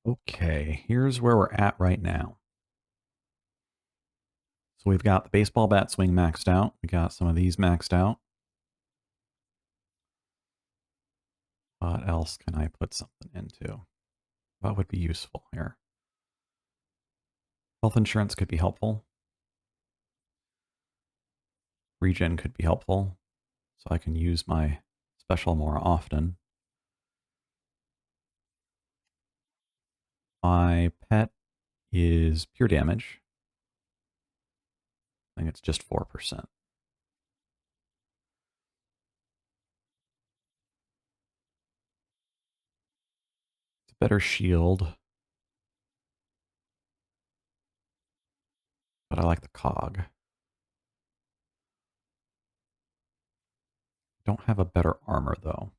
Okay, here's where we're at right now. So we've got the baseball bat swing maxed out. We got some of these maxed out. What else can I put something into? What would be useful here? Health insurance could be helpful. Regen could be helpful. So I can use my special more often. My pet is pure damage. I think it's just 4%. It's a better shield. But I like the cog. Don't have a better armor though.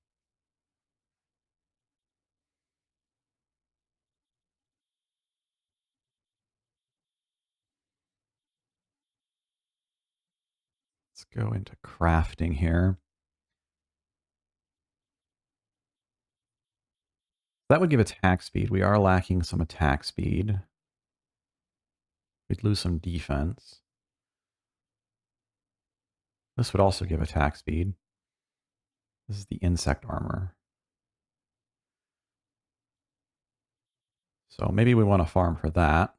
Let's go into crafting here. That would give attack speed. We are lacking some attack speed. We'd lose some defense. This would also give attack speed. This is the insect armor. So maybe we want to farm for that.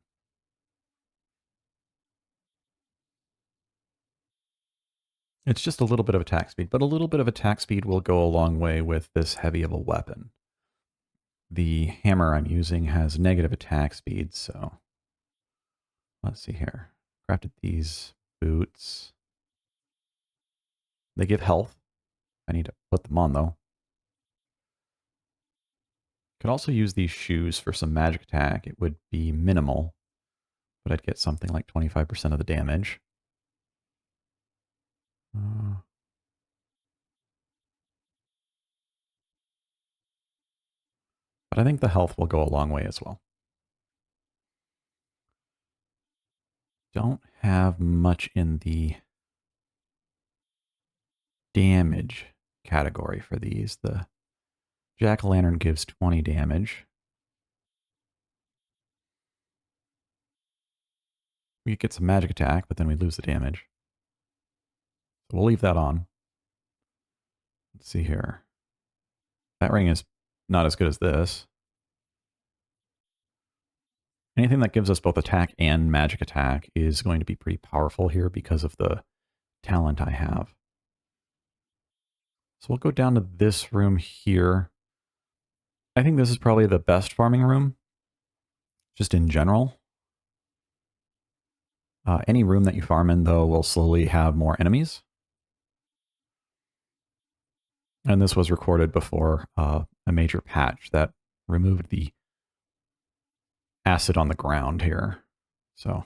It's just a little bit of attack speed, but a little bit of attack speed will go a long way with this heavy of a weapon. The hammer I'm using has negative attack speed, so let's see here. Crafted these boots. They give health. I need to put them on though. Could also use these shoes for some magic attack. It would be minimal, but I'd get something like 25% of the damage. But I think the health will go a long way as well. Don't have much in the damage category for these. The jack-o'-lantern gives 20 damage. We get some magic attack, but then we lose the damage. So we'll leave that on. Let's see here. That ring is not as good as this. Anything that gives us both attack and magic attack is going to be pretty powerful here because of the talent I have. So we'll go down to this room here. I think this is probably the best farming room, just in general. Any room that you farm in, though, will slowly have more enemies. And this was recorded before a major patch that removed the acid on the ground here. So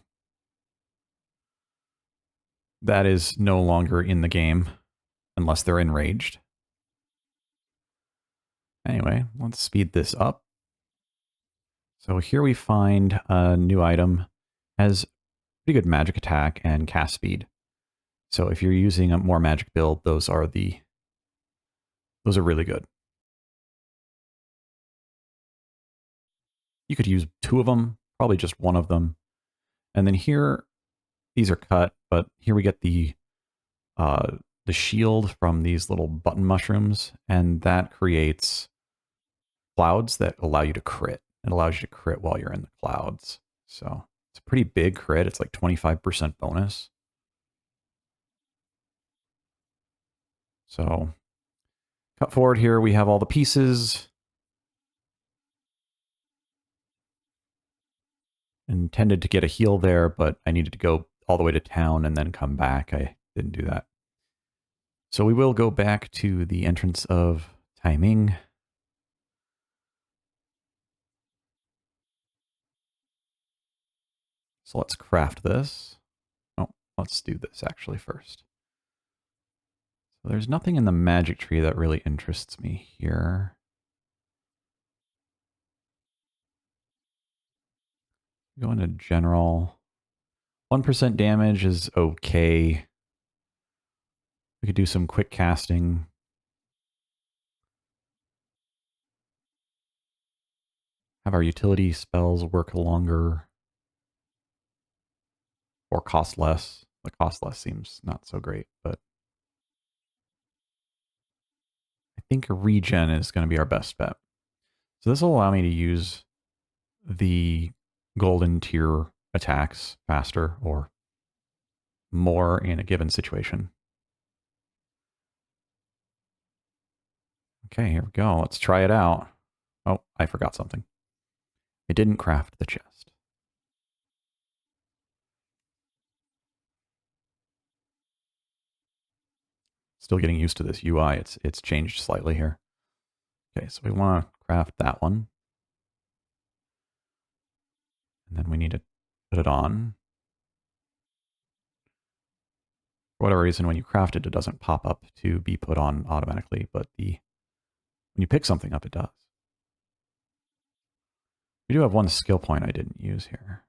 that is no longer in the game unless they're enraged. Anyway, let's speed this up. So here we find a new item. Has pretty good magic attack and cast speed. So if you're using a more magic build, those are really good. You could use 2 of them, probably just 1 of them. And then here, these are cut, but here we get the shield from these little button mushrooms, and that creates clouds that allow you to crit. It allows you to crit while you're in the clouds. So it's a pretty big crit. It's like 25% bonus. So cut forward here, we have all the pieces. Intended to get a heal there, but I needed to go all the way to town and then come back. I didn't do that. So we will go back to the entrance of Tai-Ming. So let's craft this. Oh, let's do this actually first. So there's nothing in the magic tree that really interests me here. Go into general. 1% damage is okay. We could do some quick casting. have our utility spells work longer or cost less. The cost less seems not so great, but I think a regen is going to be our best bet. So this will allow me to use the golden tier attacks faster or more in a given situation. Okay, here we go. Let's try it out. Oh, I forgot something. I didn't craft the chest. Still getting used to this UI. It's changed slightly here. Okay, so we want to craft that one. And then we need to put it on. For whatever reason, when you craft it, it doesn't pop up to be put on automatically, but when you pick something up, it does. We do have one skill point I didn't use here.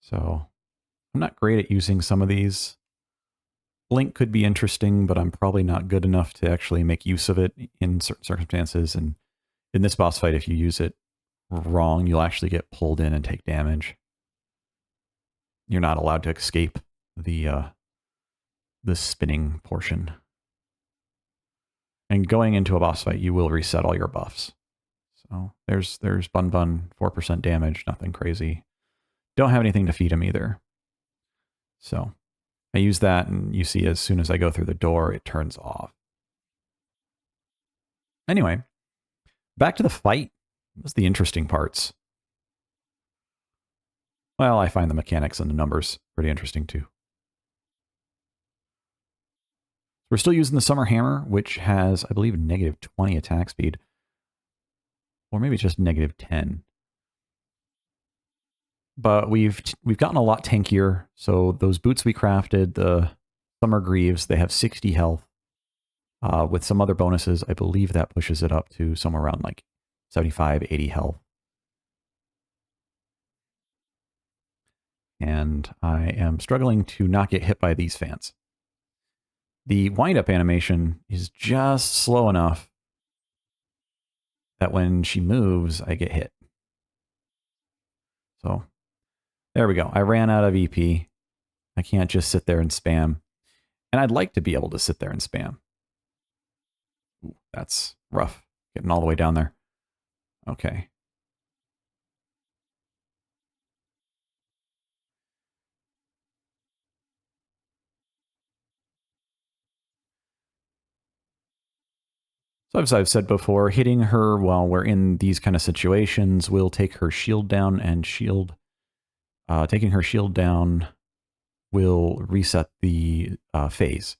So I'm not great at using some of these. Blink could be interesting, but I'm probably not good enough to actually make use of it in certain circumstances. And in this boss fight, if you use it wrong, you'll actually get pulled in and take damage. You're not allowed to escape the spinning portion. And going into a boss fight, you will reset all your buffs. So there's Bun Bun, 4% damage, nothing crazy. Don't have anything to feed him either. So I use that, and you see as soon as I go through the door, it turns off. Anyway, back to the fight. That's the interesting parts. Well, I find the mechanics and the numbers pretty interesting too. We're still using the Summer Hammer, which has, I believe, negative 20 attack speed. Or maybe just negative 10. But we've gotten a lot tankier. So those boots we crafted, the Summer Greaves, they have 60 health. With some other bonuses, I believe that pushes it up to somewhere around like 75, 80 health. And I am struggling to not get hit by these fans. The wind-up animation is just slow enough that when she moves, I get hit. So there we go. I ran out of EP. I can't just sit there and spam. And I'd like to be able to sit there and spam. Ooh, that's rough, getting all the way down there. Okay. So as I've said before, hitting her while we're in these kind of situations will take her shield down, and taking her shield down will reset the phase.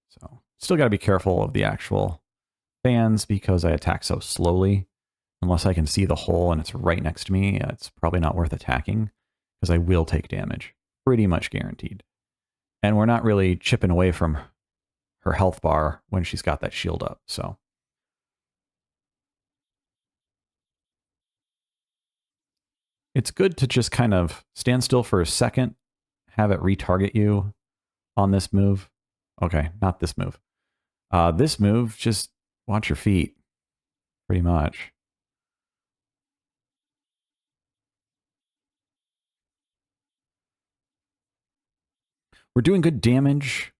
So still got to be careful of the actual fans because I attack so slowly. Unless I can see the hole and it's right next to me, it's probably not worth attacking because I will take damage. Pretty much guaranteed. And we're not really chipping away from her health bar when she's got that shield up, so. It's good to just kind of stand still for a second, have it retarget you on this move. Okay, not this move. This move, just watch your feet, pretty much. We're doing good damage,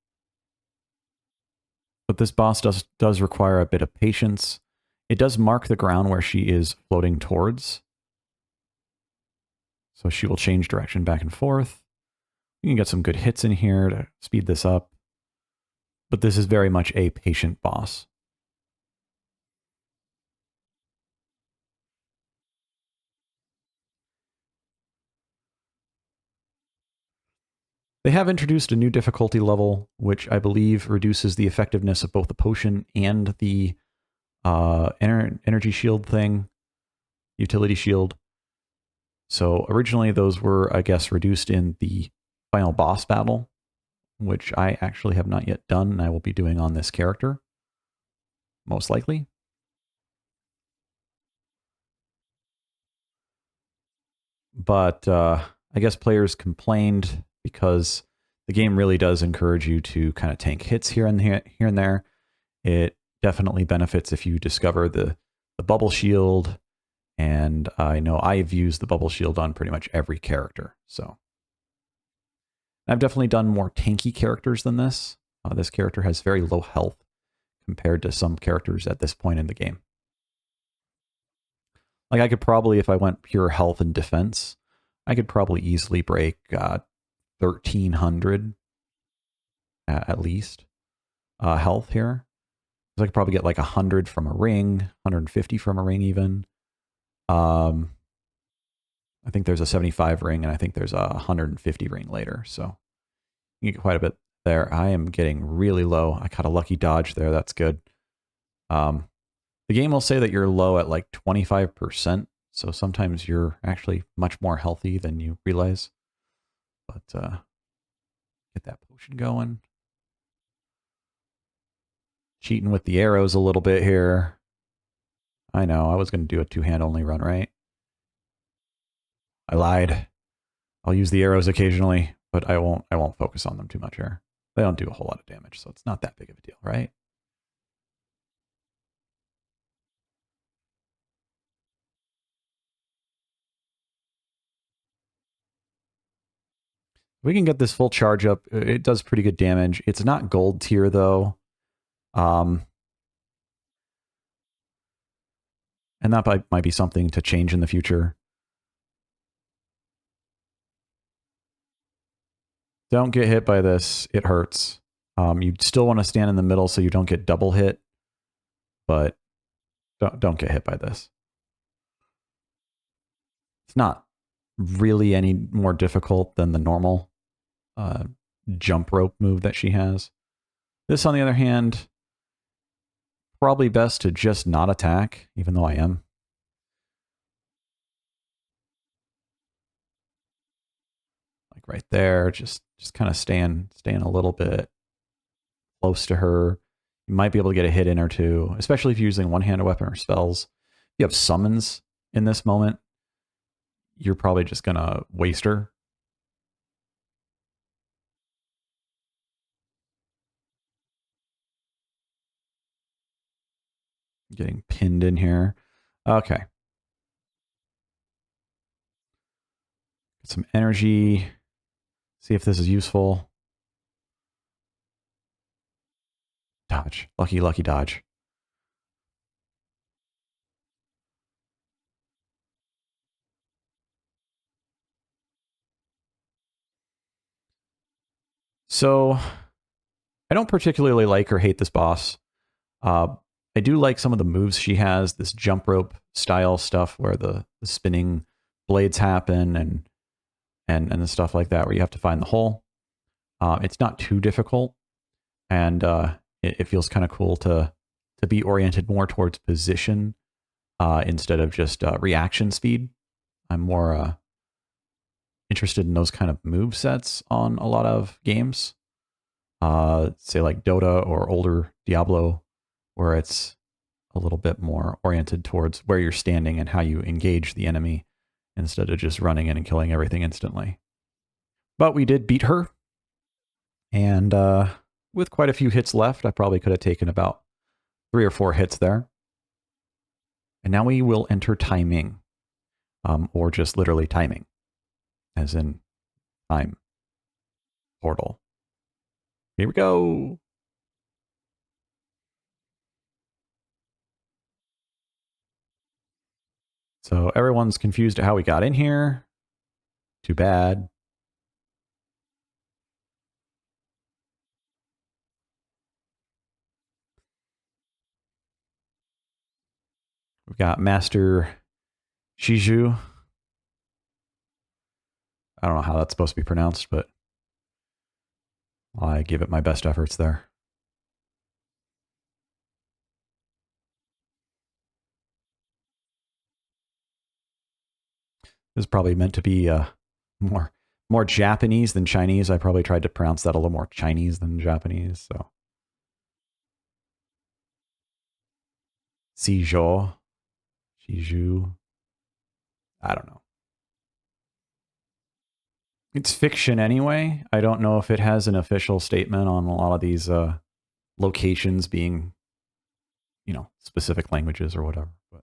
but this boss does require a bit of patience. It does mark the ground where she is floating towards. So she will change direction back and forth. You can get some good hits in here to speed this up. But this is very much a patient boss. They have introduced a new difficulty level, which I believe reduces the effectiveness of both the potion and the energy shield thing, utility shield. So originally those were, I guess, reduced in the final boss battle, which I actually have not yet done, and I will be doing on this character, most likely. But I guess players complained because the game really does encourage you to kind of tank hits here and there. It definitely benefits if you discover the bubble shield, and I know I've used the bubble shield on pretty much every character. So I've definitely done more tanky characters than this. This character has very low health compared to some characters at this point in the game. Like I could probably, if I went pure health and defense, I could probably easily break 1300 at least health here. So I could probably get like 100 from a ring, 150 from a ring even. I think there's a 75 ring, and I think there's a 150 ring later. So you get quite a bit there. I am getting really low. I caught a lucky dodge there. That's good. The game will say that you're low at like 25%. So sometimes you're actually much more healthy than you realize. But get that potion going. Cheating with the arrows a little bit here. I know, I was going to do a two-hand only run, right? I lied. I'll use the arrows occasionally, but I won't focus on them too much here. They don't do a whole lot of damage, so it's not that big of a deal, right? We can get this full charge up. It does pretty good damage. It's not gold tier though. And that might be something to change in the future. Don't get hit by this. It hurts. You still want to stand in the middle so you don't get double hit, but don't get hit by this. It's not really any more difficult than the normal jump rope move that she has. This, on the other hand, probably best to just not attack, even though I am. Like right there, just kind of staying a little bit close to her. You might be able to get a hit in or two, especially if you're using one-handed weapon or spells. If you have summons in this moment, you're probably just going to waste her. Getting pinned in here. Okay. Get some energy. See if this is useful. Dodge. Lucky, lucky dodge. So I don't particularly like or hate this boss. I do like some of the moves she has, this jump rope style stuff where the spinning blades happen and the stuff like that where you have to find the hole. It's not too difficult, and it feels kind of cool to be oriented more towards position instead of just reaction speed. I'm more interested in those kind of move sets on a lot of games. Say like Dota or older Diablo, where it's a little bit more oriented towards where you're standing and how you engage the enemy instead of just running in and killing everything instantly. But we did beat her, and with quite a few hits left, I probably could have taken about 3 or 4 hits there. And now we will enter Tai-Ming, or just literally timing, as in time portal. Here we go. So everyone's confused at how we got in here. Too bad. We've got Master Shiju. I don't know how that's supposed to be pronounced, but I give it my best efforts there. This is probably meant to be more Japanese than Chinese. I probably tried to pronounce that a little more Chinese than Japanese. So Shiju, Shiju. I don't know. It's fiction anyway. I don't know if it has an official statement on a lot of these locations being, specific languages or whatever. But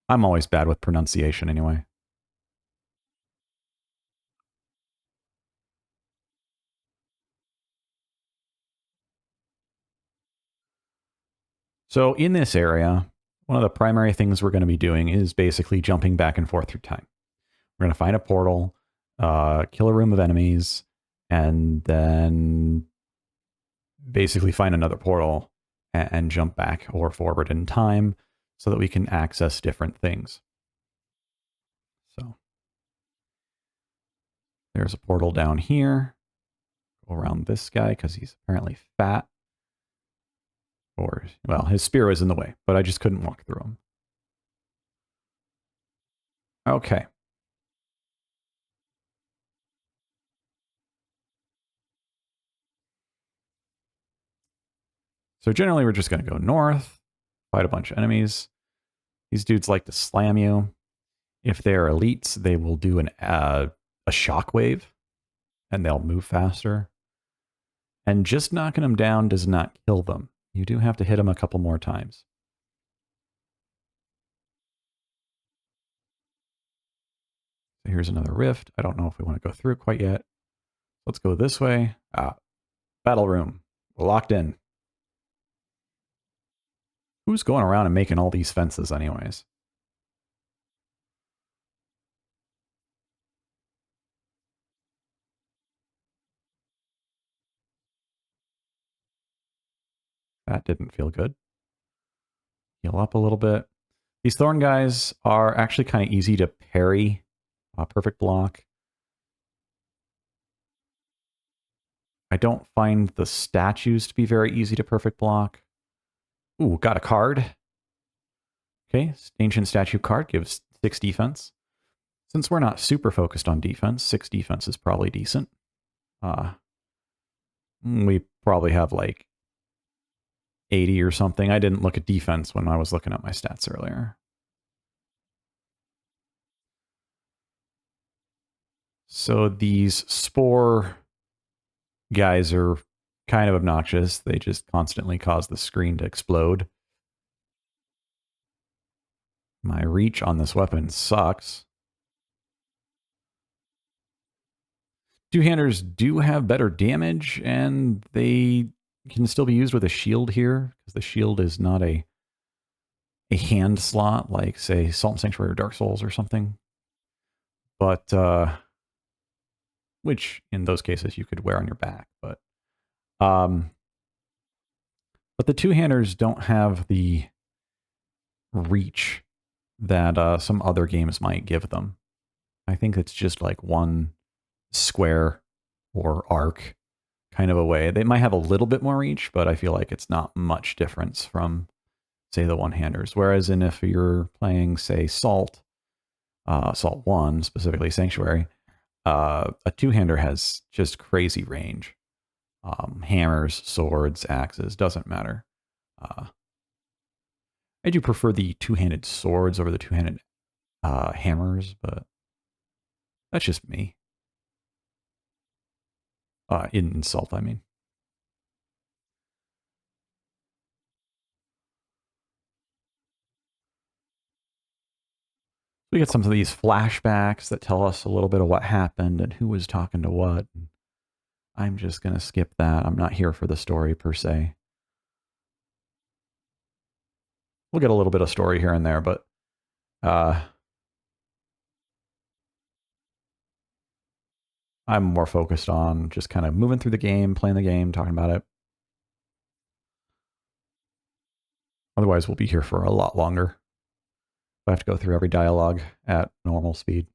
I'm always bad with pronunciation anyway. So in this area, one of the primary things we're going to be doing is basically jumping back and forth through time. We're going to find a portal, kill a room of enemies, and then basically find another portal and jump back or forward in time so that we can access different things. So there's a portal down here. Go around this guy because he's apparently fat. Or, well, his spear was in the way, but I just couldn't walk through him. Okay. So generally we're just going to go north, fight a bunch of enemies. These dudes like to slam you. If they're elites, they will do a shockwave and they'll move faster. And just knocking them down does not kill them. You do have to hit them a couple more times. So here's another rift. I don't know if we want to go through it quite yet. Let's go this way. Battle room. We're locked in. Who's going around and making all these fences anyways? That didn't feel good. Heal up a little bit. These thorn guys are actually kind of easy to parry. Perfect block. I don't find the statues to be very easy to perfect block. Ooh, got a card. Okay, ancient statue card gives 6 defense. Since we're not super focused on defense, 6 defense is probably decent. We probably have like 80 or something. I didn't look at defense when I was looking at my stats earlier. So these spore guys are kind of obnoxious. They just constantly cause the screen to explode. My reach on this weapon sucks. Two-handers do have better damage, and they can still be used with a shield here, because the shield is not a hand slot like, say, Salt and Sanctuary or Dark Souls or something. But, which in those cases you could wear on your back. But the two-handers don't have the reach that some other games might give them. I think it's just like one square or arc kind of a way. They might have a little bit more reach, but I feel like it's not much difference from, say, the one-handers. Whereas if you're playing, say, Salt 1, specifically Sanctuary, a two-hander has just crazy range. Hammers, swords, axes, doesn't matter. I do prefer the two-handed swords over the two-handed hammers, but that's just me. In Salt, I mean. We get some of these flashbacks that tell us a little bit of what happened and who was talking to what. I'm just going to skip that. I'm not here for the story per se. We'll get a little bit of story here and there, but I'm more focused on just kind of moving through the game, playing the game, talking about it. Otherwise, we'll be here for a lot longer. I have to go through every dialogue at normal speed.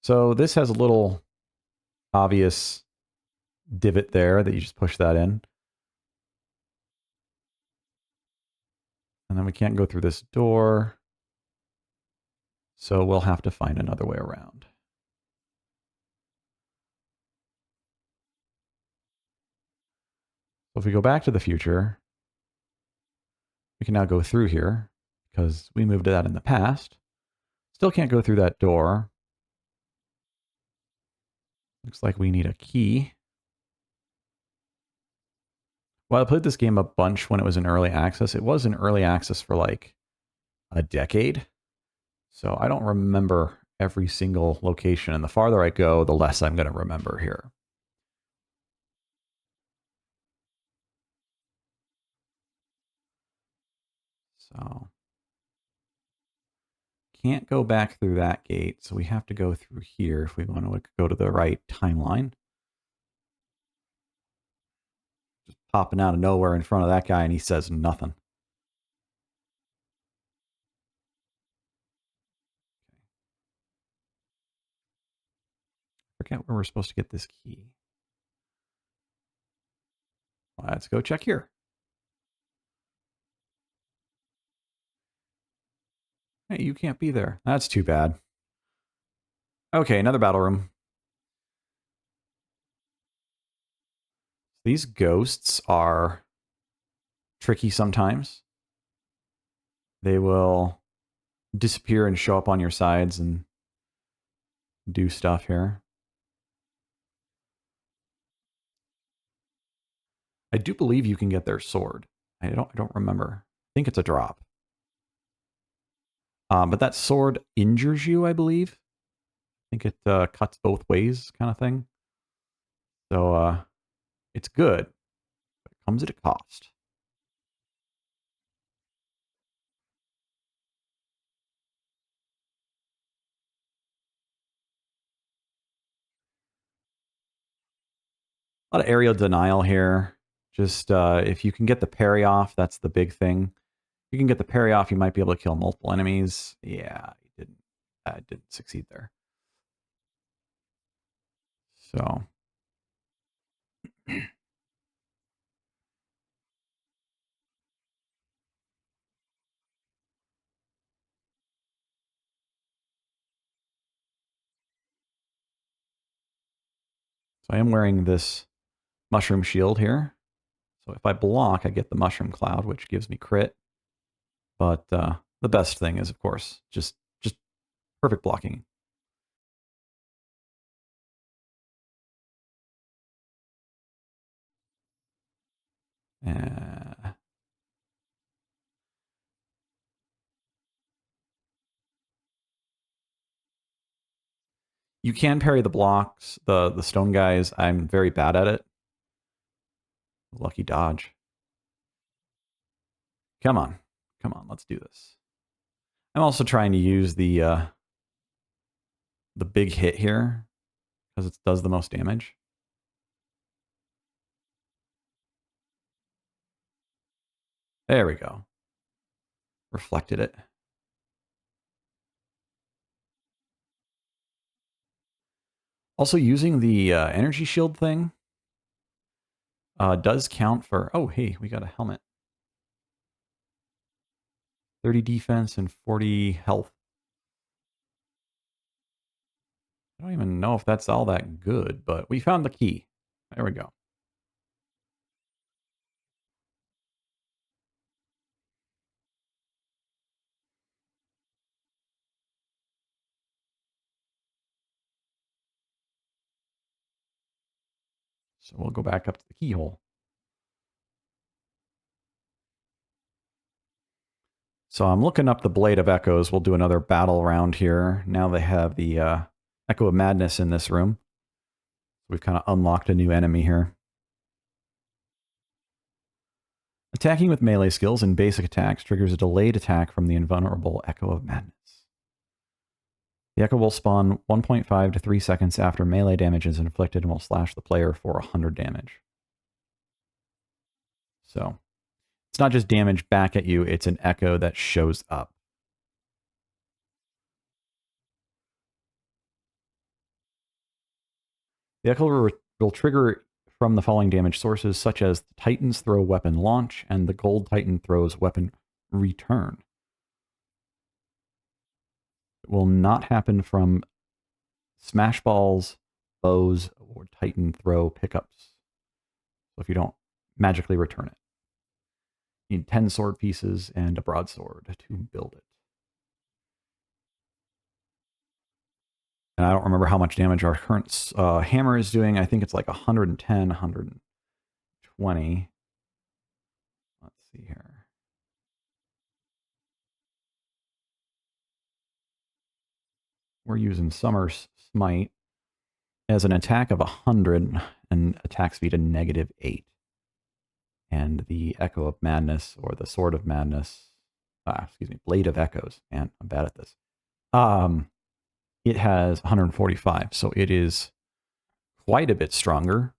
So this has a little obvious divot there that you just push that in. And then we can't go through this door. So we'll have to find another way around. So if we go back to the future, we can now go through here because we moved that in the past. Still can't go through that door. Looks like we need a key. Well, I played this game a bunch when it was in early access. It was in early access for like a decade. So I don't remember every single location. And the farther I go, the less I'm going to remember here. So can't go back through that gate. So we have to go through here if we want to go to the right timeline. Just popping out of nowhere in front of that guy and he says nothing. Forget where we're supposed to get this key. Let's go check here. Hey, you can't be there. That's too bad. Okay, another battle room. These ghosts are tricky sometimes. They will disappear and show up on your sides and do stuff here. I do believe you can get their sword. I don't remember. I think it's a drop. But that sword injures you, I believe. I think it cuts both ways, kind of thing. So it's good, but it comes at a cost. A lot of aerial denial here. Just if you can get the parry off, that's the big thing. If you can get the parry off, you might be able to kill multiple enemies. Yeah, you didn't. Didn't succeed there. So I am wearing this mushroom shield here. So if I block, I get the mushroom cloud, which gives me crit. But the best thing is, of course, just perfect blocking. Uh, you can parry the blocks, the stone guys. I'm very bad at it. Lucky dodge. Come on. Come on, let's do this. I'm also trying to use the big hit here because it does the most damage. There we go. Reflected it. Also, using the energy shield thing does count for... Oh, hey, we got a helmet. 30 defense and 40 health. I don't even know if that's all that good, but we found the key. There we go. So we'll go back up to the keyhole. So I'm looking up the Blade of Echoes. We'll do another battle round here. Now they have the Echo of Madness in this room. We've kind of unlocked a new enemy here. Attacking with melee skills and basic attacks triggers a delayed attack from the invulnerable Echo of Madness. The Echo will spawn 1.5 to 3 seconds after melee damage is inflicted and will slash the player for 100 damage. So it's not just damage back at you, it's an echo that shows up. The echo will trigger from the following damage sources, such as the Titan's throw weapon launch and the Gold Titan throws weapon return. It will not happen from smash balls, bows, or Titan throw pickups. So if you don't magically return it, you need 10 sword pieces and a broadsword to build it. And I don't remember how much damage our current hammer is doing. I think it's like 110, 120. Let's see here. We're using Summer's Smite as an attack of 100 and attack speed of -8. And the Echo of Madness, or the Sword of Madness, excuse me, Blade of Echoes. Man, I'm bad at this. It has 145, so it is quite a bit stronger,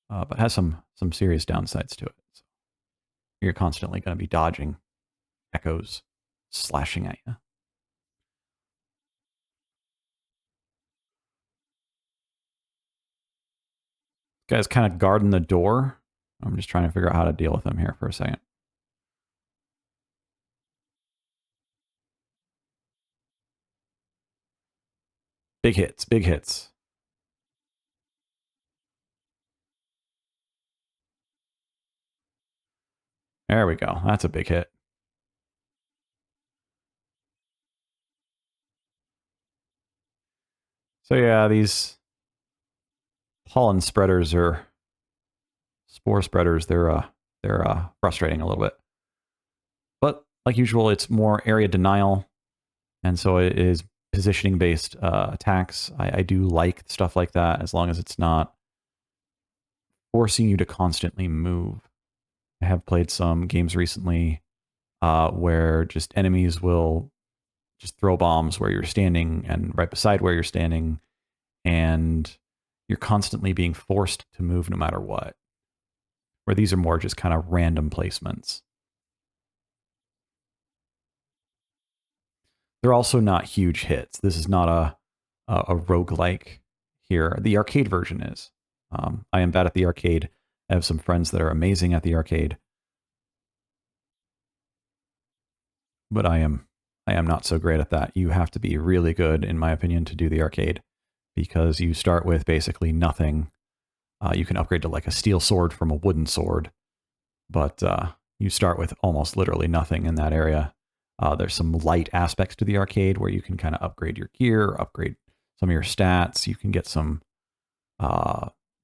but has some serious downsides to it. So you're constantly going to be dodging echoes slashing at you. This guy's kind of guarding the door. I'm just trying to figure out how to deal with him here for a second. Big hits, big hits. There we go. That's a big hit. So yeah, these pollen spreaders or spore spreaders, they're frustrating a little bit. But like usual, it's more area denial, and so it is positioning based attacks. I do like stuff like that as long as it's not forcing you to constantly move. I have played some games recently where just enemies will just throw bombs where you're standing and right beside where you're standing, and you're constantly being forced to move no matter what. Where these are more just kind of random placements. They're also not huge hits. This is not a roguelike here. The arcade version is. I am bad at the arcade. I have some friends that are amazing at the arcade, but I am not so great at that. You have to be really good, in my opinion, to do the arcade, because you start with basically nothing. You can upgrade to like a steel sword from a wooden sword, but you start with almost literally nothing in that area. There's some light aspects to the arcade where you can kind of upgrade your gear, upgrade some of your stats. You can get some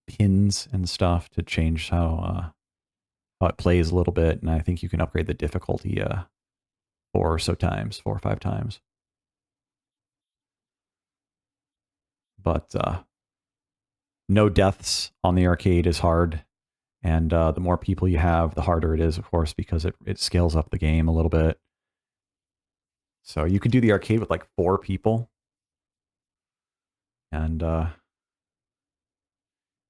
pins and stuff to change how it plays a little bit, and I think you can upgrade the difficulty 4 or 5 times. But no deaths on the arcade is hard, and the more people you have, the harder it is, of course, because it scales up the game a little bit. So you could do the arcade with like 4 people, and it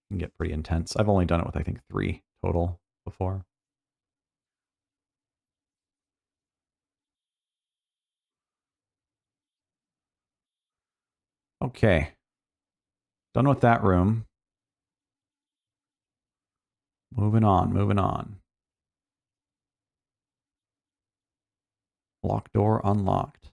can get pretty intense. I've only done it with I think 3 total before. Okay, done with that room. Moving on, moving on. Locked door unlocked.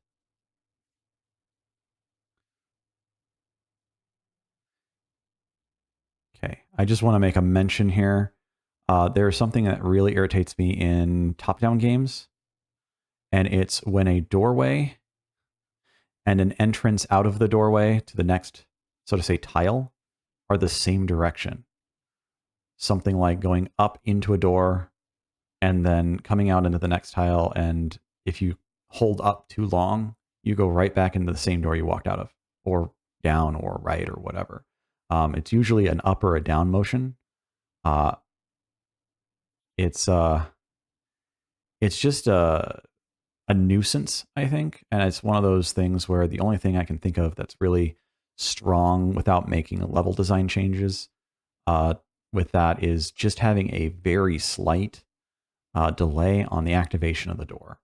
Okay, I just want to make a mention here. There's something that really irritates me in top-down games, and it's when a doorway and an entrance out of the doorway to the next, so to say, tile are the same direction. Something like going up into a door and then coming out into the next tile, and if you hold up too long, you go right back into the same door you walked out of, or down or right or whatever. It's usually an up or a down motion. Uh, it's just a nuisance, I think, and it's one of those things where the only thing I can think of that's really strong without making level design changes uh, with that is just having a very slight delay on the activation of the door.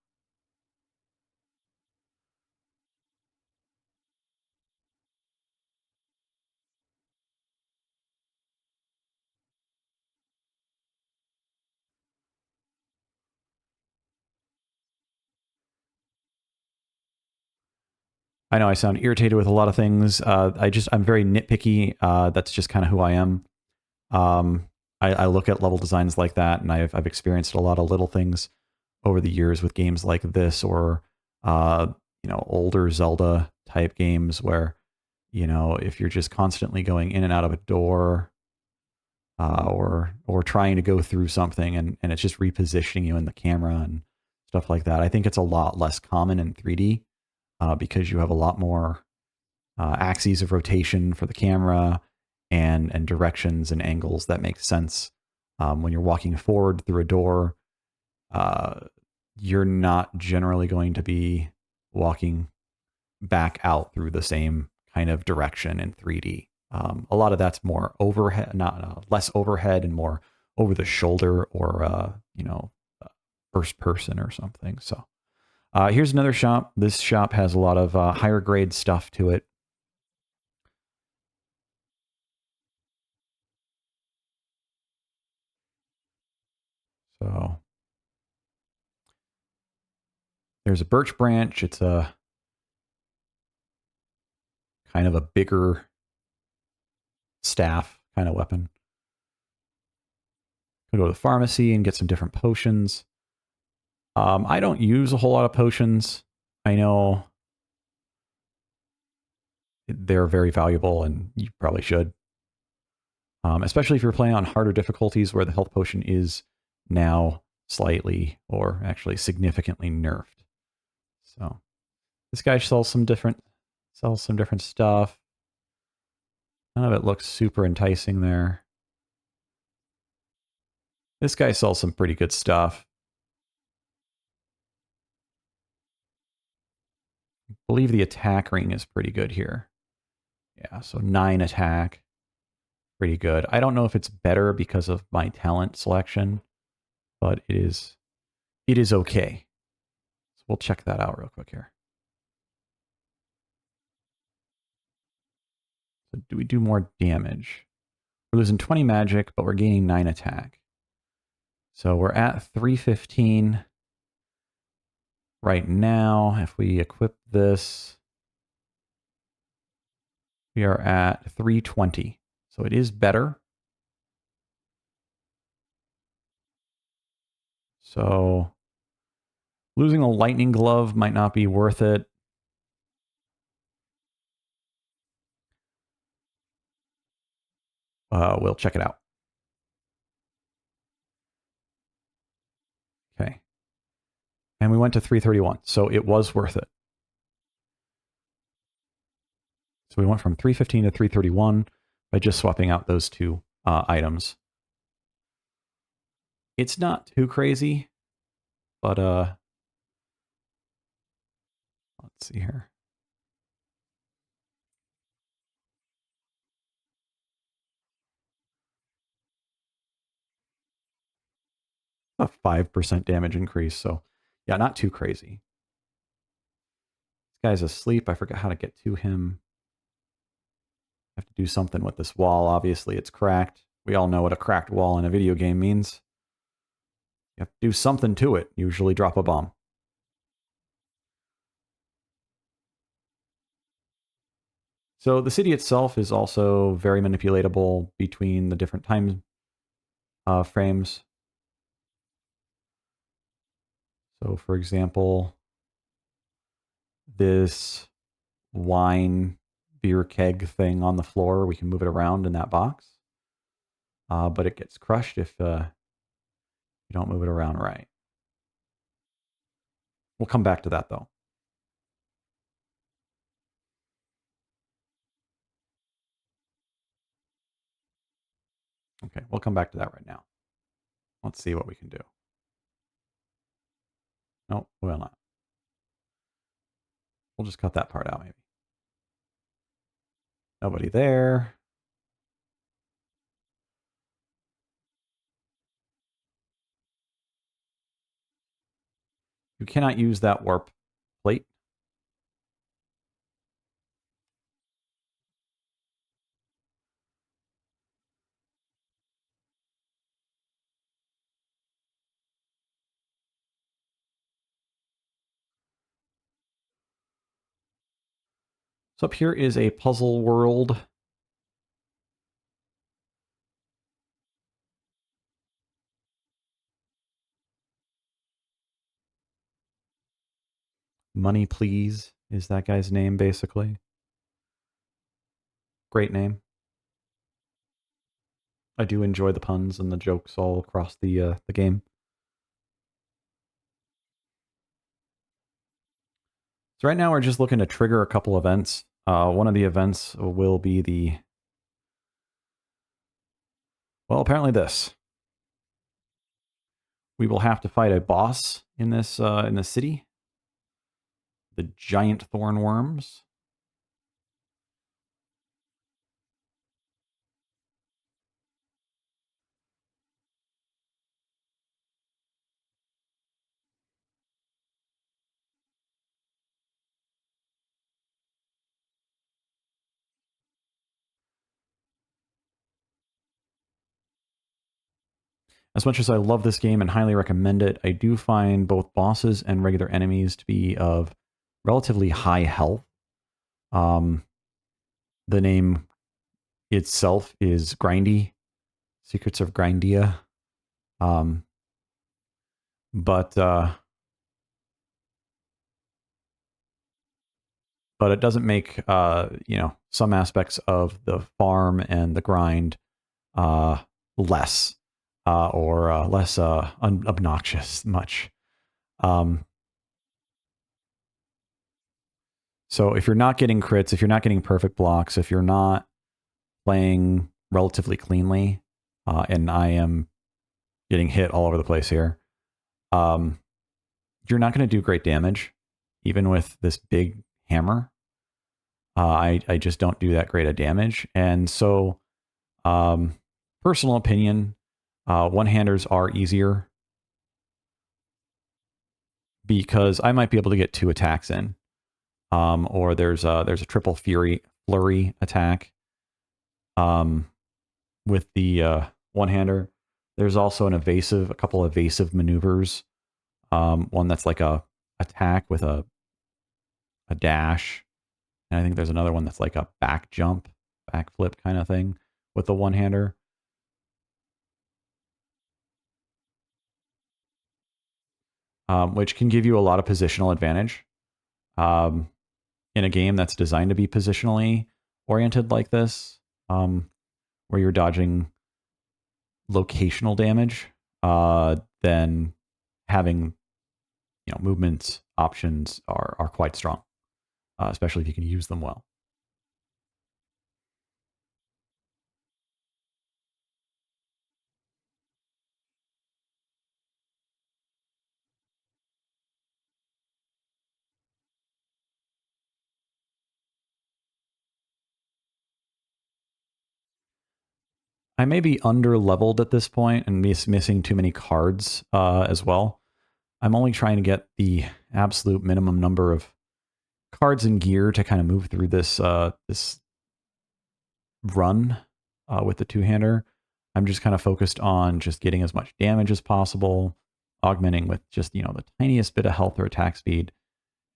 I know I sound irritated with a lot of things. I'm very nitpicky. That's just kind of who I am. Um, I look at level designs like that, and I've experienced a lot of little things over the years with games like this, or older Zelda type games where, if you're just constantly going in and out of a door, or trying to go through something and it's just repositioning you in the camera and stuff like that. I think it's a lot less common in 3D because you have a lot more axes of rotation for the camera and directions and angles that make sense. When you're walking forward through a door, uh, you're not generally going to be walking back out through the same kind of direction in 3D. A lot of that's more overhead, not less overhead and more over the shoulder or first person or something. So here's another shop. This shop has a lot of higher grade stuff to it. So there's a birch branch. It's a kind of a bigger staff kind of weapon. Go to the pharmacy and get some different potions. I don't use a whole lot of potions. I know they're very valuable and you probably should. Especially if you're playing on harder difficulties where the health potion is now slightly or actually significantly nerfed. So this guy sells some different stuff. None of it looks super enticing there. This guy sells some pretty good stuff. I believe the attack ring is pretty good here. Yeah, so 9 attack. Pretty good. I don't know if it's better because of my talent selection, but it is okay. So we'll check that out real quick here. So do we do more damage? We're losing 20 magic, but we're gaining 9 attack. So we're at 315 right now. If we equip this, we are at 320. So it is better. So losing a lightning glove might not be worth it. We'll check it out. Okay. And we went to 331, so it was worth it. So we went from 315 to 331 by just swapping out those two items. It's not too crazy, but let's see here. A 5% damage increase, so yeah, not too crazy. This guy's asleep. I forgot how to get to him. I have to do something with this wall. Obviously, it's cracked. We all know what a cracked wall in a video game means. You have to do something to it, usually drop a bomb. So the city itself is also very manipulatable between the different time frames. So for example, this wine beer keg thing on the floor, we can move it around in that box. But it gets crushed if you don't move it around right. We'll come back to that though. Okay, we'll come back to that right now. Let's see what we can do. No, we will not. We'll just cut that part out maybe. Nobody there. You cannot use that warp plate. So up here is a puzzle world. Money, please. is that guy's name, basically. Great name. I do enjoy the puns and the jokes all across the game. So right now we're just looking to trigger a couple events. One of the events will be well, apparently this. We will have to fight a boss in this city. The giant thorn worms. As much as I love this game and highly recommend it, I do find both bosses and regular enemies to be of relatively high health. The name itself is Grindy, Secrets of Grindea. Um, but but it doesn't make some aspects of the farm and the grind uh, less or less obnoxious much. Um, so if you're not getting crits, if you're not getting perfect blocks, if you're not playing relatively cleanly, and I am getting hit all over the place here, um, you're not going to do great damage, even with this big hammer. I just don't do that great of damage. And so, personal opinion, one-handers are easier because I might be able to get 2 attacks in. Or there's a triple flurry attack with the one-hander. There's also a couple evasive maneuvers. One that's like a attack with a dash. And I think there's another one that's like a back jump, back flip kind of thing with the one-hander. Which can give you a lot of positional advantage um, in a game that's designed to be positionally oriented like this, where you're dodging locational damage. Then having movement options are quite strong, especially if you can use them well. I may be under leveled at this point and missing too many cards as well. I'm only trying to get the absolute minimum number of cards and gear to kind of move through this run with the two-hander. I'm just kind of focused on just getting as much damage as possible, augmenting with just the tiniest bit of health or attack speed.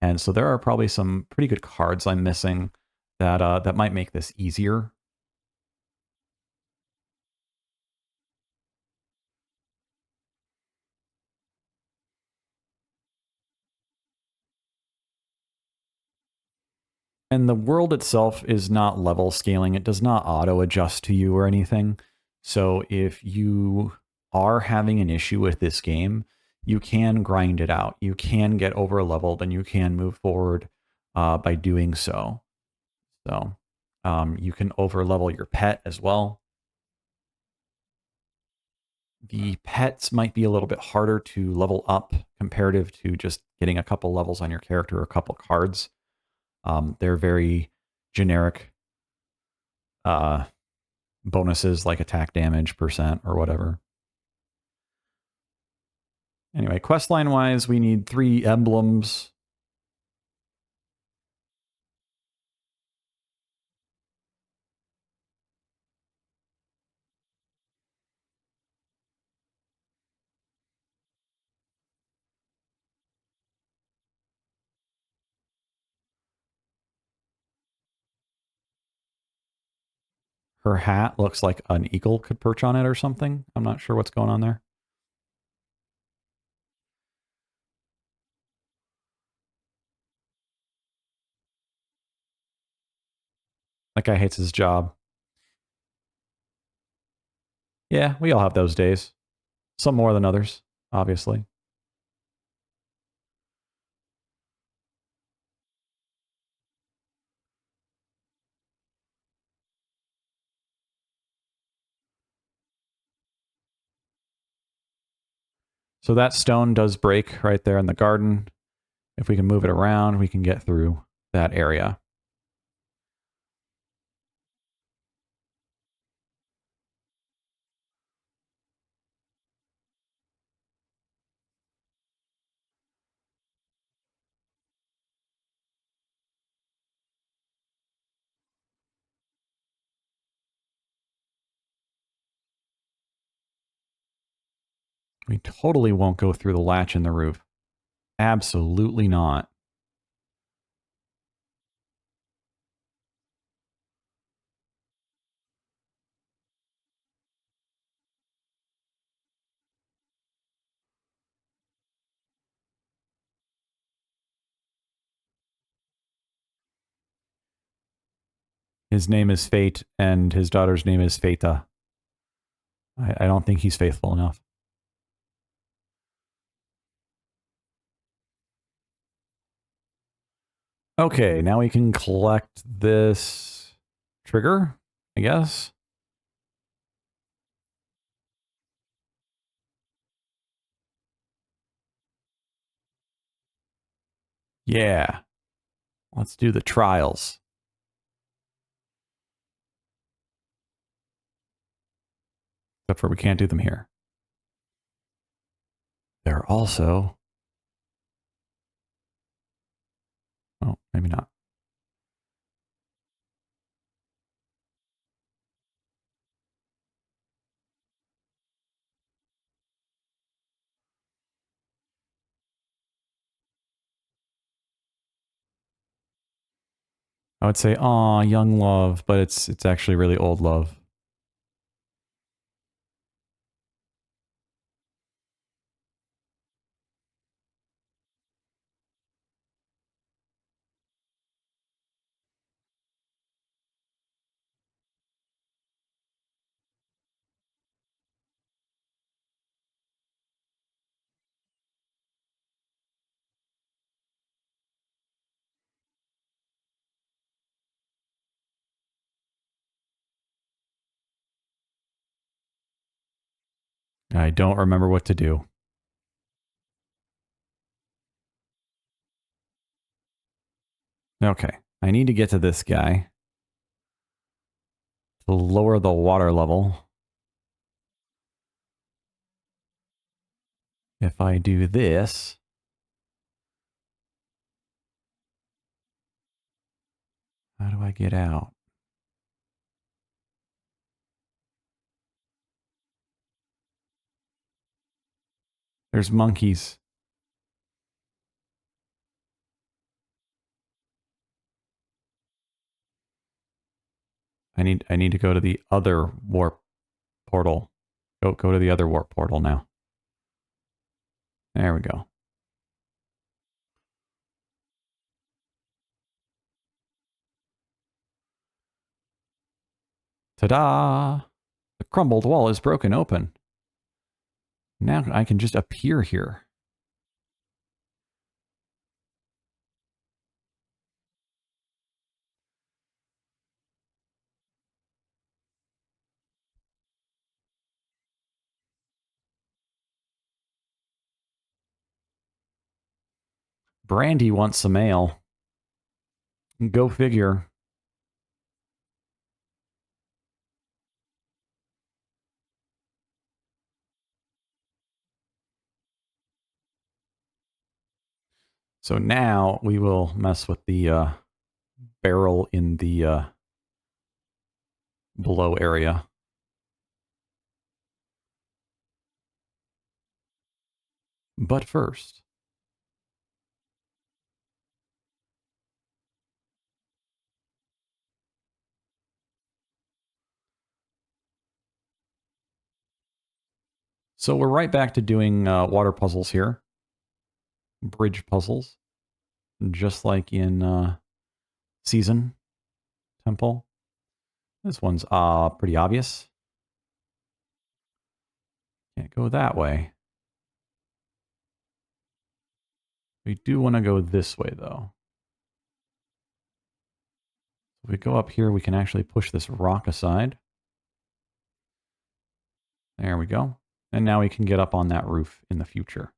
And so there are probably some pretty good cards I'm missing that might make this easier. And the world itself is not level scaling. It does not auto adjust to you or anything. So if you are having an issue with this game, you can grind it out. You can get over leveled and you can move forward by doing so. So you can over level your pet as well. The pets might be a little bit harder to level up comparative to just getting a couple levels on your character or a couple cards. They're very generic uh, bonuses like attack damage percent or whatever. Anyway, questline wise, we need 3 emblems. Her hat looks like an eagle could perch on it or something. I'm not sure what's going on there. That guy hates his job. Yeah, we all have those days. Some more than others, obviously. So that stone does break right there in the garden. If we can move it around, we can get through that area. We totally won't go through the latch in the roof. Absolutely not. His name is Fate, and his daughter's name is Feta. I don't think he's faithful enough. Okay, now we can collect this trigger, I guess. Yeah, let's do the trials. Except for we can't do them here. They're also... Oh, maybe not. I would say, aw, young love, but it's actually really old love. I don't remember what to do. Okay, I need to get to this guy to lower the water level. If I do this... How do I get out? There's monkeys. I need to go to the other warp portal. Go to the other warp portal now. There we go. Ta-da! The crumbled wall is broken open. Now I can just appear here. Brandy wants some mail. Go figure. So now we will mess with the barrel in the below area. But first... So we're right back to doing water puzzles here. Bridge puzzles. Just like in Season Temple. This one's pretty obvious. Can't go that way. We do want to go this way, though. If we go up here, we can actually push this rock aside. There we go. And now we can get up on that roof in the future.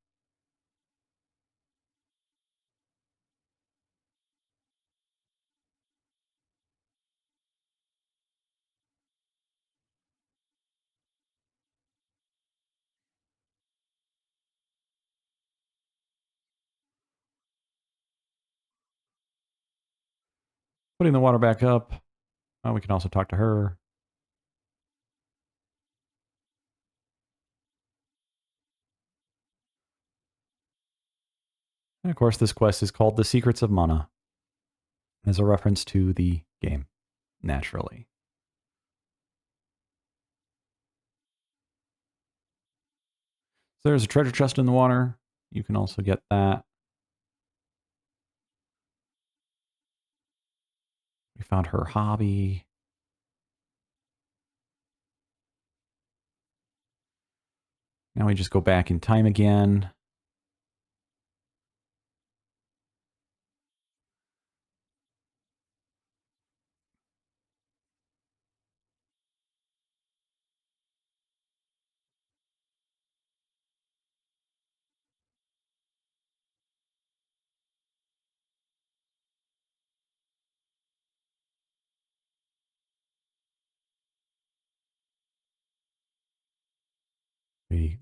Putting the water back up. We can also talk to her. And of course, this quest is called The Secrets of Mana, as a reference to the game, naturally. So there's a treasure chest in the water. You can also get that. We found her hobby. Now we just go back in time again.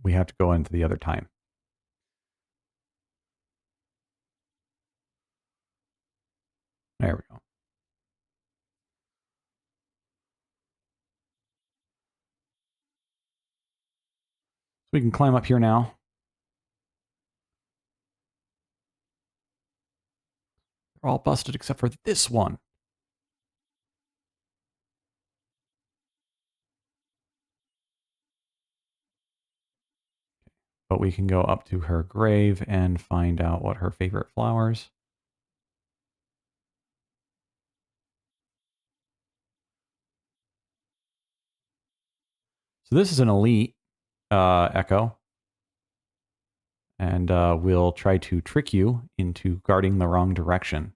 We have to go into the other time. There we go. So we can climb up here now. They're all busted except for this one. But we can go up to her grave and find out what her favorite flowers. So this is an elite echo. And we'll try to trick you into guarding the wrong direction.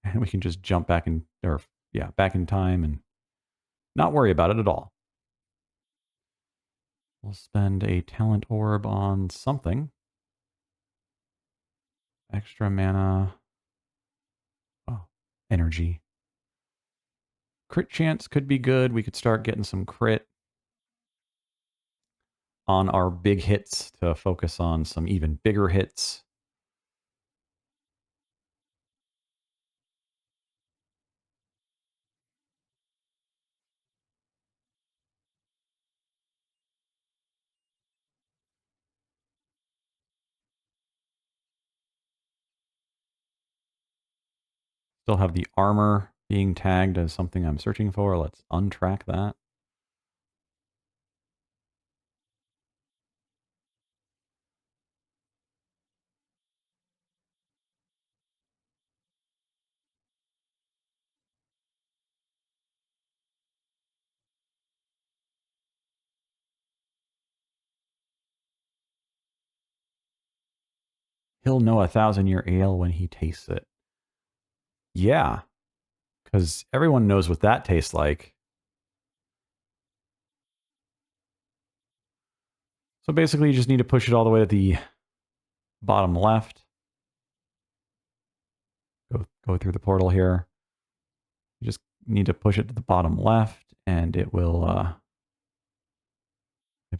And we can just jump back in, or yeah, back in time and not worry about it at all. We'll spend a talent orb on something. Extra mana. Oh, energy. Crit chance could be good. We could start getting some crit on our big hits to focus on some even bigger hits. Still have the armor being tagged as something I'm searching for. Let's untrack that. He'll know 1,000-year ale when he tastes it. Yeah, because everyone knows what that tastes like. So basically, you just need to push it all the way to the bottom left. Go through the portal here. You just need to push it to the bottom left, and it will, I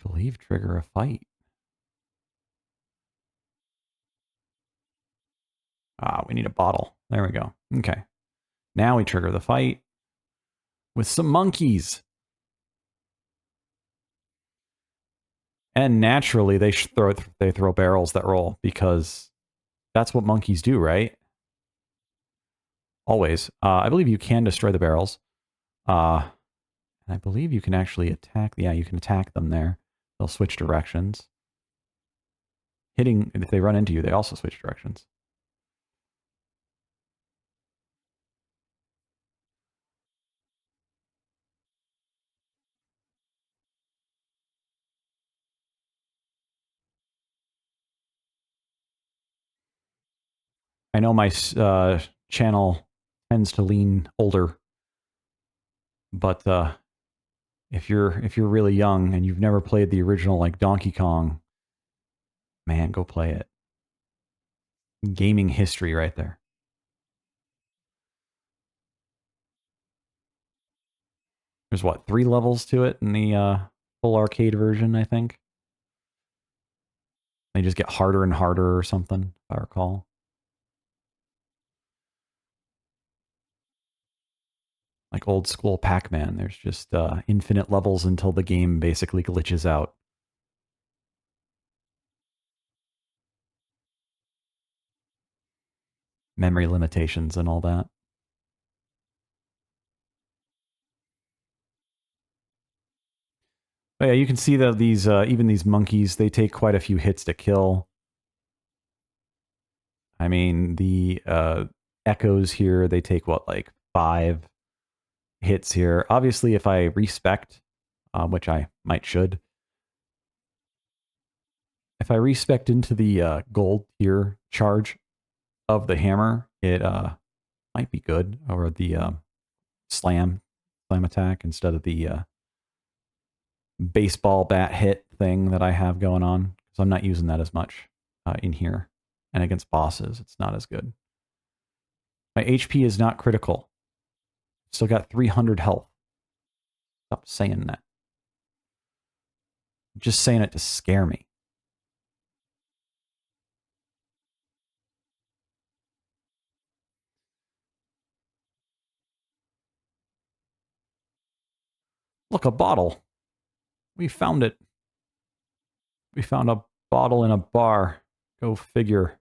believe, trigger a fight. We need a bottle. There we go. Okay. Now we trigger the fight with some monkeys. And naturally, they throw barrels that roll because that's what monkeys do, right? Always. I believe you can destroy the barrels. And I believe you can actually attack. Yeah, you can attack them there. They'll switch directions. Hitting, if they run into you, they also switch directions. I know my channel tends to lean older, but if you're really young and you've never played the original like Donkey Kong, man, go play it. Gaming history right there. There's what, 3 levels to it in the full arcade version, I think. They just get harder and harder or something, if I recall. Like old school Pac-Man, there's just infinite levels until the game basically glitches out. Memory limitations and all that. But yeah, you can see that these even these monkeys, they take quite a few hits to kill. I mean, the echoes here, they take what, like 5 hits here. Obviously, if I respect, which I might should, if I respect into the gold tier charge of the hammer, it might be good, or the slam attack instead of the baseball bat hit thing that I have going on, because I'm not using that as much in here. And against bosses, it's not as good. My HP is not critical. Still got 300 health. Stop saying that. I'm just saying it to scare me. Look, a bottle. We found it. We found a bottle in a bar. Go figure.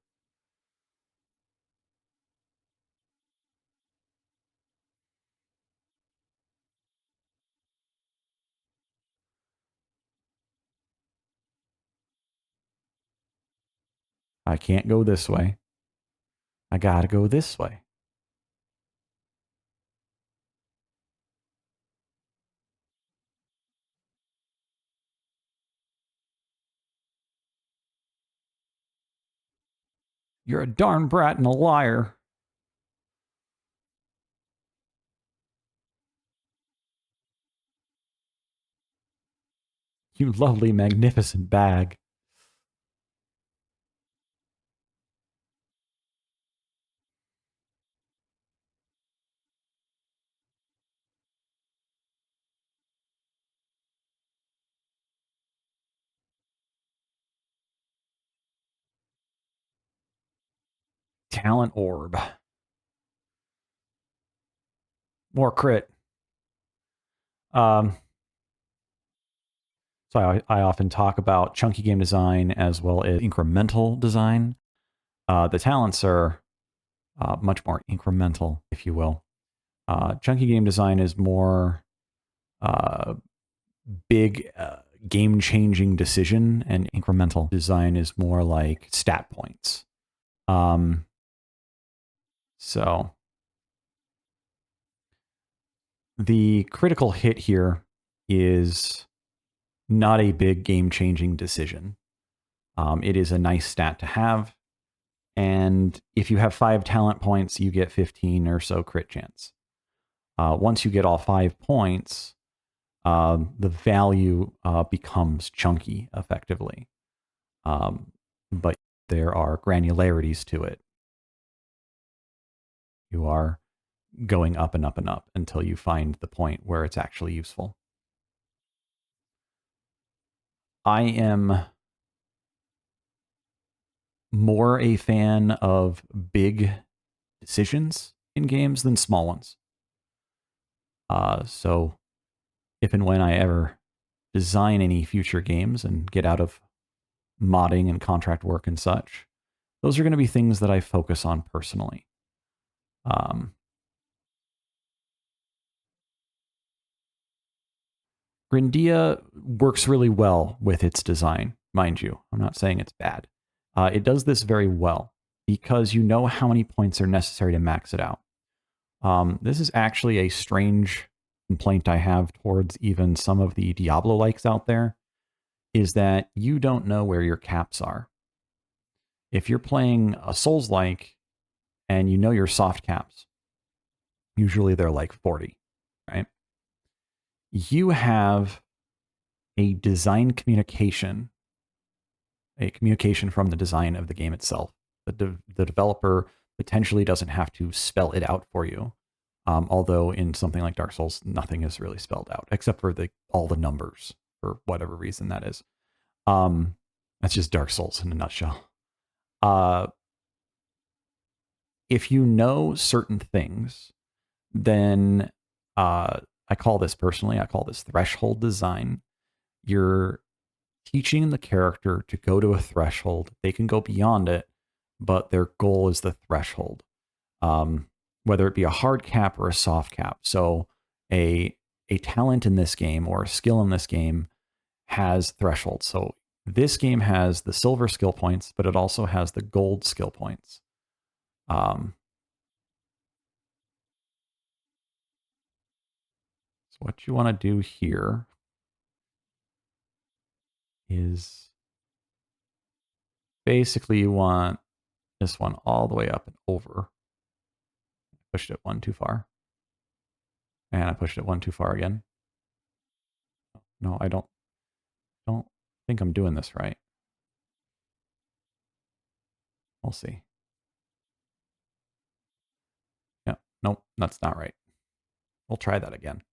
I can't go this way. I gotta go this way. You're a darn brat and a liar. You lovely, magnificent bag. Talent orb. More crit. Um, so I often talk about chunky game design as well as incremental design. The talents are much more incremental, if you will. Chunky game design is more big, game-changing decision, and incremental design is more like stat points. So the critical hit here is not a big game-changing decision. It is a nice stat to have. And if you have 5 talent points, you get 15 or so crit chance. Once you get all 5 points, the value becomes chunky effectively. But there are granularities to it. You are going up and up and up until you find the point where it's actually useful. I am more a fan of big decisions in games than small ones. So if and when I ever design any future games and get out of modding and contract work and such, those are going to be things that I focus on personally. Grindea works really well with its design, mind you. I'm not saying it's bad. It does this very well because you know how many points are necessary to max it out. This is actually a strange complaint I have towards even some of the Diablo-likes out there, is that you don't know where your caps are. If you're playing a Souls-like, and you know your soft caps. Usually they're like 40, right? You have a design communication, a communication from the design of the game itself. The developer potentially doesn't have to spell it out for you. Although in something like Dark Souls, nothing is really spelled out except for all the numbers for whatever reason that is. That's just Dark Souls in a nutshell. Uh, if you know certain things, then I call this personally, I call this threshold design. You're teaching the character to go to a threshold. They can go beyond it, but their goal is the threshold, um, whether it be a hard cap or a soft cap. So a talent in this game or a skill in this game has thresholds. So this game has the silver skill points, but it also has the gold skill points. Um, so what you want to do here is basically you want this one all the way up and over. Pushed it one too far. And I pushed it one too far again. No, I don't think I'm doing this right. We'll see. Yeah, nope, that's not right. We'll try that again.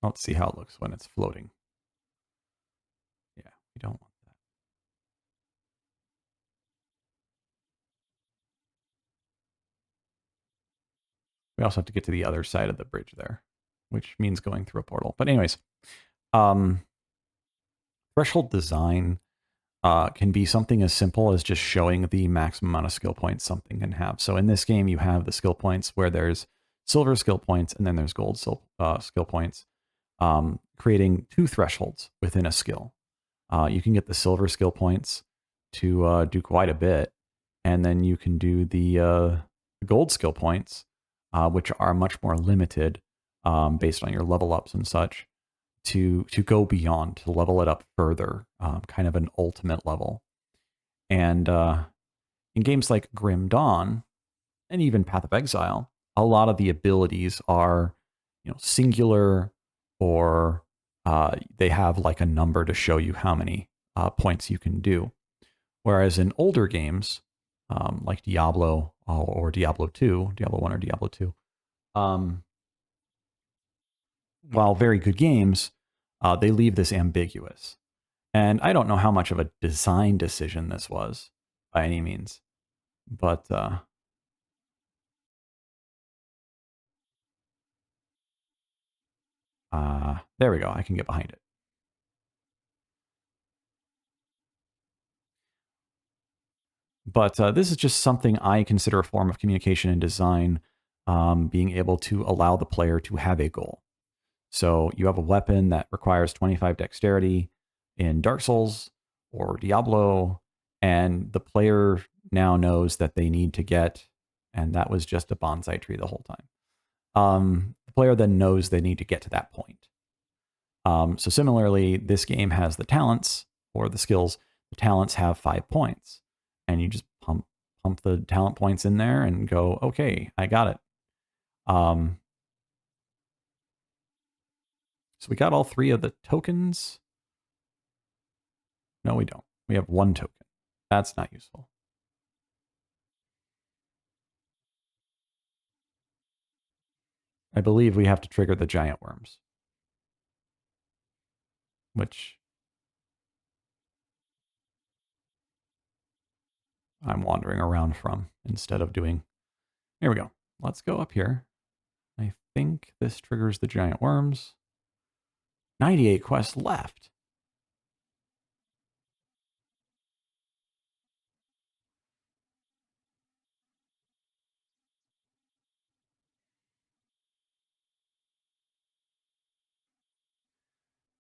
Let's see how it looks when it's floating. Yeah, we don't want that. We also have to get to the other side of the bridge there, which means going through a portal. But anyways, um, threshold design can be something as simple as just showing the maximum amount of skill points something can have. So in this game, you have the skill points where there's silver skill points and then there's gold skill points, creating two thresholds within a skill. You can get the silver skill points to do quite a bit, and then you can do the gold skill points, which are much more limited based on your level ups and such, to go beyond, to level it up further, kind of an ultimate level. And in games like Grim Dawn and even Path of Exile, a lot of the abilities are, singular, or they have like a number to show you how many points you can do. Whereas in older games, like Diablo or Diablo 2, Diablo 1 or Diablo 2, um, while very good games, they leave this ambiguous. And I don't know how much of a design decision this was by any means, but there we go. I can get behind it. But this is just something I consider a form of communication and design, being able to allow the player to have a goal. So you have a weapon that requires 25 dexterity in Dark Souls or Diablo, and the player now knows that they need to get, and that was just a bonsai tree the whole time. The player then knows they need to get to that point. So similarly, this game has the talents or the skills. The talents have 5 points, and you just pump the talent points in there and go, okay, I got it. So we got all 3 of the tokens. No, we don't. We have 1 token. That's not useful. I believe we have to trigger the giant worms, which I'm wandering around from instead of doing. Here we go. Let's go up here. I think this triggers the giant worms. 98 quests left.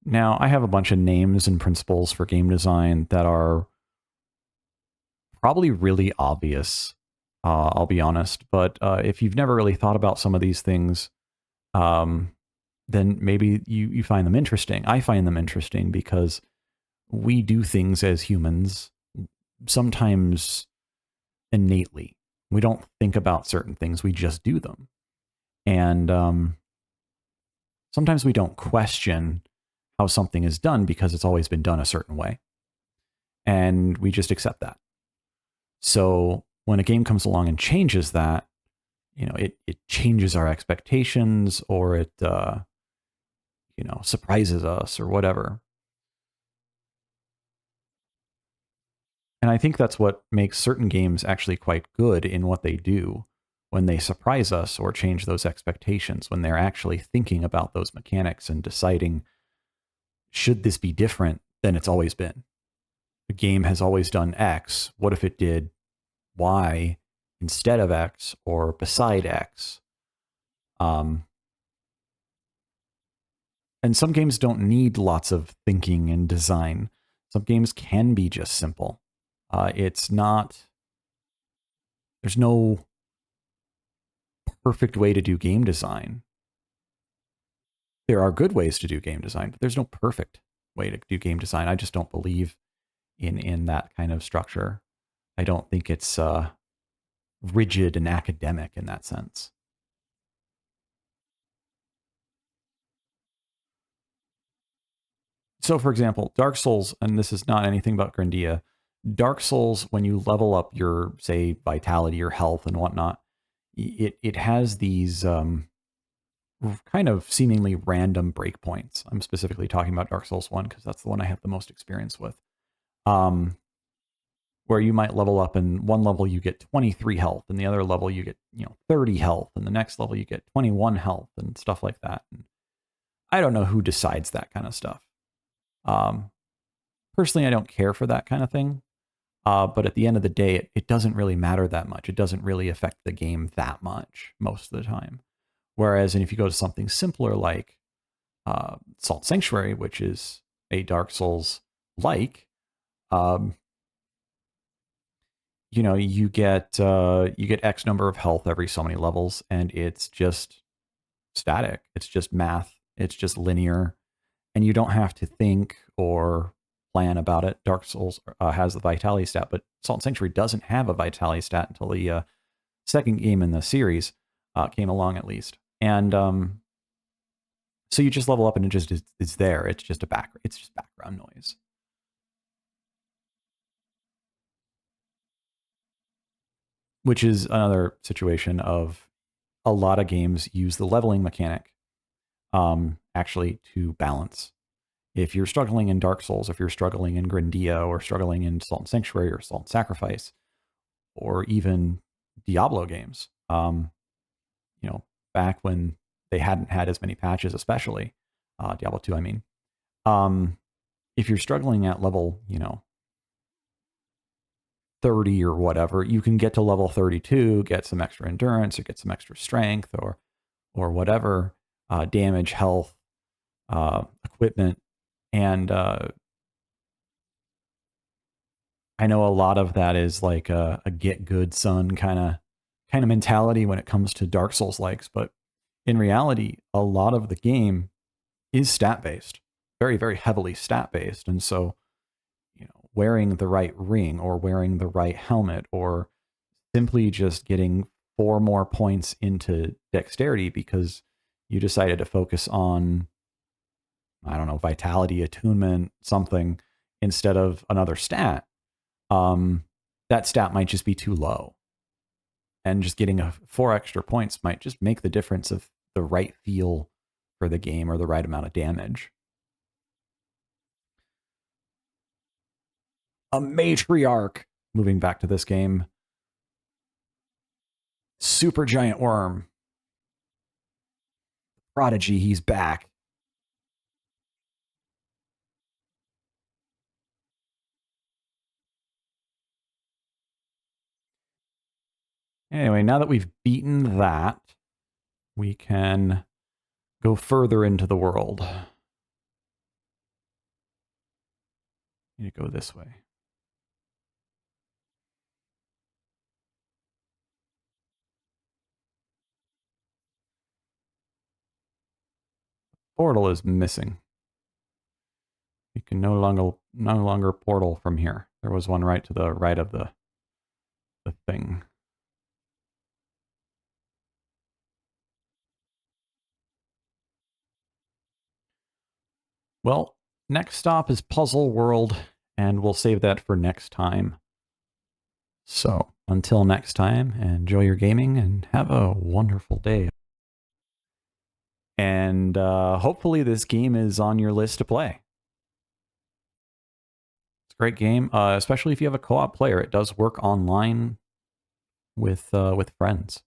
Now, I have a bunch of names and principles for game design that are probably really obvious, I'll be honest. But if you've never really thought about some of these things, um, then maybe you find them interesting. I find them interesting because we do things as humans sometimes innately. We don't think about certain things, we just do them. And sometimes we don't question how something is done because it's always been done a certain way. And we just accept that. So when a game comes along and changes that, it changes our expectations, or it surprises us or whatever. And I think that's what makes certain games actually quite good in what they do, when they surprise us or change those expectations, when they're actually thinking about those mechanics and deciding, should this be different than it's always been? The game has always done X. What if it did Y instead of X or beside X? Um, and some games don't need lots of thinking and design. Some games can be just simple. It's not, there's no perfect way to do game design. There are good ways to do game design, but there's no perfect way to do game design. I just don't believe in that kind of structure. I don't think it's rigid and academic in that sense. So, for example, Dark Souls, and this is not anything about Grindea, Dark Souls, when you level up your, say, vitality or health and whatnot, it has these kind of seemingly random breakpoints. I'm specifically talking about Dark Souls 1 because that's the one I have the most experience with. Um, where you might level up, and one level you get 23 health, and the other level you get 30 health, and the next level you get 21 health and stuff like that. And I don't know who decides that kind of stuff. Um, Personally, I don't care for that kind of thing. But at the end of the day, it doesn't really matter that much. It doesn't really affect the game that much most of the time. Whereas, and if you go to something simpler like Salt Sanctuary, which is a Dark Souls like, um, you get X number of health every so many levels, and it's just static. It's just math. It's just linear, and you don't have to think or plan about it. Dark Souls has the vitality stat, but Salt Sanctuary doesn't have a vitality stat until the second game in the series came along, at least. And so you just level up, and it just is there. It's just it's just background noise. Which is another situation of, a lot of games use the leveling mechanic actually to balance. If you're struggling in Dark Souls, if you're struggling in Grindea, or struggling in Salt and Sanctuary or Salt and Sacrifice, or even Diablo games, you know, back when they hadn't had as many patches, especially Diablo 2, I mean, um, if you're struggling at level, 30 or whatever, you can get to level 32, get some extra endurance or get some extra strength, or whatever, damage, health, equipment, and I know a lot of that is like a get good son kind of mentality when it comes to Dark Souls likes, but in reality, a lot of the game is stat based, very very heavily stat based, and so wearing the right ring or wearing the right helmet or simply just getting 4 more points into dexterity because you decided to focus on, I don't know, vitality, attunement, something instead of another stat, um, that stat might just be too low. And just getting 4 extra points might just make the difference of the right feel for the game or the right amount of damage. A matriarch, moving back to this game, super giant worm, prodigy, he's back. Anyway, now that we've beaten that, we can go further into the world. You go this way. Portal is missing. You can no longer portal from here. There was one right to the right of the thing. Well, next stop is Puzzle World, and we'll save that for next time. So, until next time, enjoy your gaming and have a wonderful day. And hopefully this game is on your list to play. It's a great game, especially if you have a co-op player. It does work online with friends.